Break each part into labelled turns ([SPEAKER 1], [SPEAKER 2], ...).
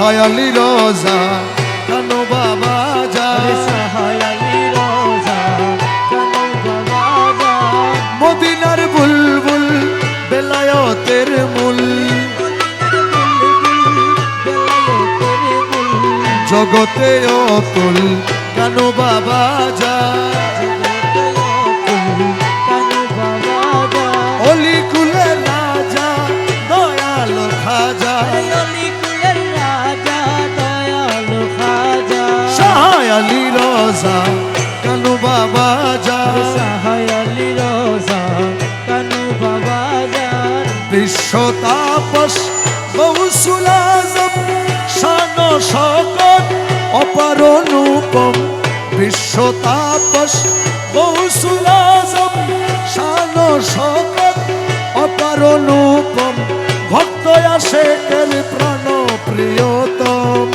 [SPEAKER 1] সাহায় আলী রোজা কেন বাবা যান
[SPEAKER 2] সাহায় আলী রোজা কেন বাবা যান
[SPEAKER 1] মদিনার বুলবুল বেলায়েতের মূল জগতে অতুল কেন বাবা যান অলি কুলের রাজা দয়াল খাজা সাহায় আলী রোজা কেন বাবা যান বিশ্ব তাপস গৌসুল আজম শান শকত অপার অনুপম বিশ্ব তাপস গৌসুল আজম শান শকত অপার অনুপম ভক্ত আশেকের প্রাণ প্রিয়তম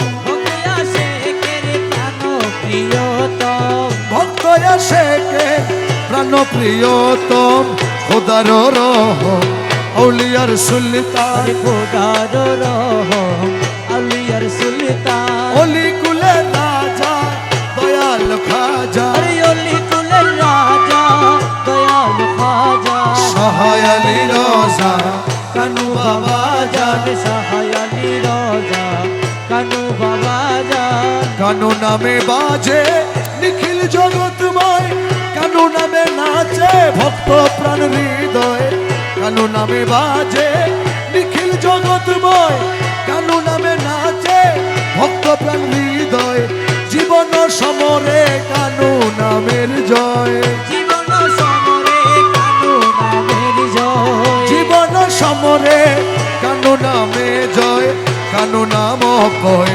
[SPEAKER 1] ভক্ত আশেকের প্রাণ প্রিয়তম খোদার রহম আউলিয়ার সুলতান
[SPEAKER 2] খোদার রহম আউলিয়ার সুলতান
[SPEAKER 1] অলি কুলের রাজা দয়াল খাজা
[SPEAKER 2] অলি কুলের রাজা দয়াল খাজা
[SPEAKER 1] সাহায় আলী রোজা কেন বাবা যান
[SPEAKER 2] সাহায় আলী রোজা কেন বাবা যান
[SPEAKER 1] কেন নামে বাজে নিখিল জগৎময় কেন নামে নাচে ভক্ত প্রাণ হৃদয় কেন নামে বাজে নিখিল জগৎময় কেন নামে নাচে ভক্ত প্রাণ হৃদয় জীবন সমরে কেন নামের জয়
[SPEAKER 2] জীবন সমরে কেন নামের জয়
[SPEAKER 1] জীবন সমরে কেন নামে জয় কেন নাম অক্ষয়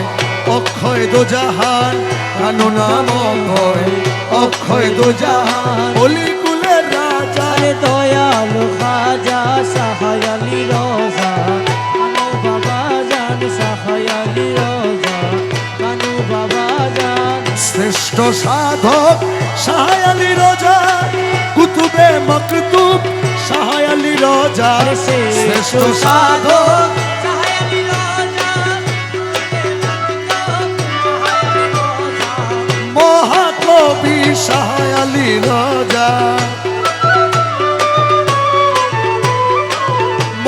[SPEAKER 1] অক্ষয় দোজাহান কেন নাম অক্ষয় অক্ষয় দোজাহান অলি কুলের রাজা
[SPEAKER 2] দয়াল খাজা সাহায় আলী রোজা কানু বাবা জান সাহায় আলী রোজা কানু বাবা জান
[SPEAKER 1] শ্রেষ্ঠ সাধক সাহায় আলী রোজা কুতুবে মকতুব সাহায় আলী রোজা শ্রেষ্ঠ সাধক
[SPEAKER 2] সাহায় আলী রোজা
[SPEAKER 1] মহাকবি সাহায় আলী রোজা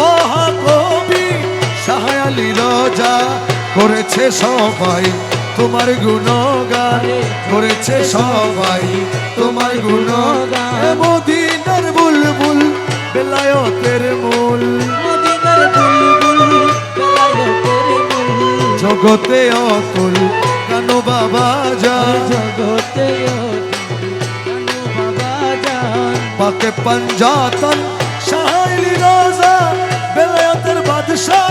[SPEAKER 1] মহাকবি সাহায় আলী রোজা করেছে সবাই তোমার গুণগান করেছে সবাই তোমার গুণগান মদিনার বুলবুল বেলায়েতের মূল
[SPEAKER 2] মদিনার বুলবুল বেলায়েতের মূল
[SPEAKER 1] জগতে অতুল কেন বাবা যান
[SPEAKER 2] জগতে কানু বাবা জান
[SPEAKER 1] পাকে পঞ্জাতন সাহায় আলী রোজা বেলায়েতের বাদশাহ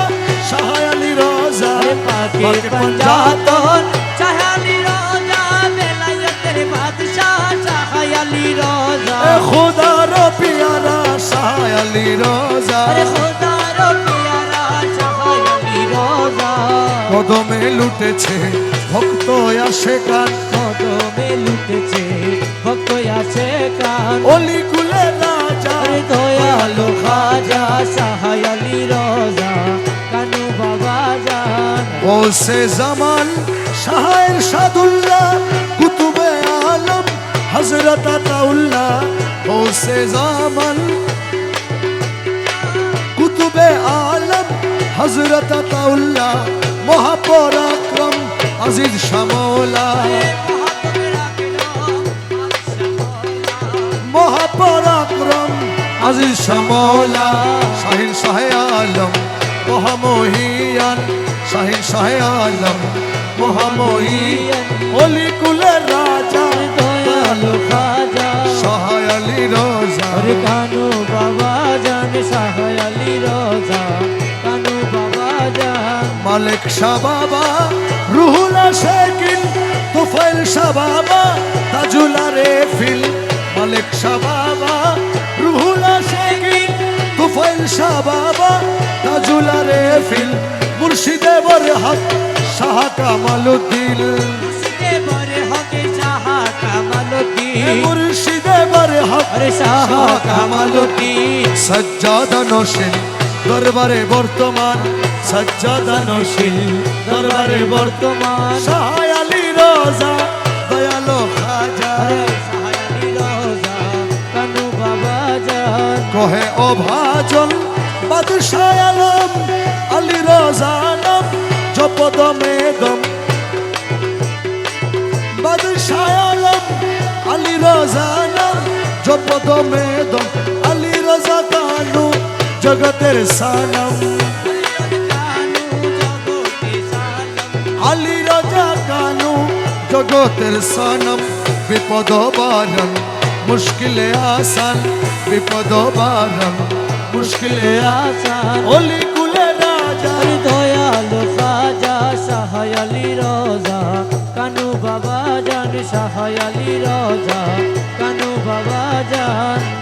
[SPEAKER 1] সাহায় আলী রোজা
[SPEAKER 2] পাকে পঞ্জাতন সাহায় আলী রোজা বেলায়েতের বাদশাহ সাহায় আলী রোজা
[SPEAKER 1] খোদার পিয়ারা সাহায় আলী রোজা
[SPEAKER 2] আরে খোদার পিয়ারা সাহায় আলী রোজা
[SPEAKER 1] কদমে লুটেছে ভক্ত আশেকান
[SPEAKER 2] কদমে লুটেছে ভক্ত আছে কান
[SPEAKER 1] অলি কুলের রাজা
[SPEAKER 2] আরে দয়ালু খাজা সাহায় আলী রোজা কানু বাবা জান
[SPEAKER 1] ওসে জামান শাহের সাদুল্লাহ কুতুবে আলম হযরত আতাউল্লাহ ওসে জামান কুতুবে আলম হযরত আতাউল্লাহ মহাপরাক্রম আজিজ শামৌলা মহাপরাক্রম আজিজ শামৌলা শাহিন শাহে আলম মহামহিয়ান শাহিন শাহে আলম মহামহিয়ান অলি কুলের রাজা
[SPEAKER 2] দয়ালু খাজা
[SPEAKER 1] সাহায় আলী রোজা
[SPEAKER 2] আরে কানু বাবা জান সাহায় আলী রোজা কানু বাবা জান
[SPEAKER 1] মালিক শাহ বাবা রুহুল আশিকিন তুফাইল শাহ বাবা তাজুল আরেফিল মালিক শাহ বাবা রুহুল আশিকিন তুফাইল শাহ বাবা তাজুল আরেফিল মুর্শিদে বরহক শাহ কামালউদ্দিন
[SPEAKER 2] মুর্শিদে বরহক শাহ কামালউদ্দিন
[SPEAKER 1] মুর্শিদে বরহক
[SPEAKER 2] আরে শাহ কামালউদ্দিন
[SPEAKER 1] সজ্জাদ নশিন দরবারে বর্তমান সজ্জাদানশীল দরবারে বর্তমান
[SPEAKER 2] বর্তমান
[SPEAKER 1] শাহ আলী রোজা দয়ালো খাজা
[SPEAKER 2] সাহায়ালি রোজা কানু বাবা জান
[SPEAKER 1] কহে ও ভাজন বাদশাহ আলম আলী রোজা নাম জপদমে দম বাদশাহ আলম আলী রোজা নাম জপদমে দম আলী রোজা কানু জগতের সানম
[SPEAKER 2] কানু জগতে সালাম
[SPEAKER 1] আলী রাজা কানু জগতের সনম বিপদ বারণ মুশকিলে আসান বিপদ বারণ মুশকিলে
[SPEAKER 2] আসান
[SPEAKER 1] অলি কুলে রাজা
[SPEAKER 2] দয়ালু খাজা সাহায়ালি রোজা কানু বাবা জান সাহায়ালি রোজা কানু বাবা জান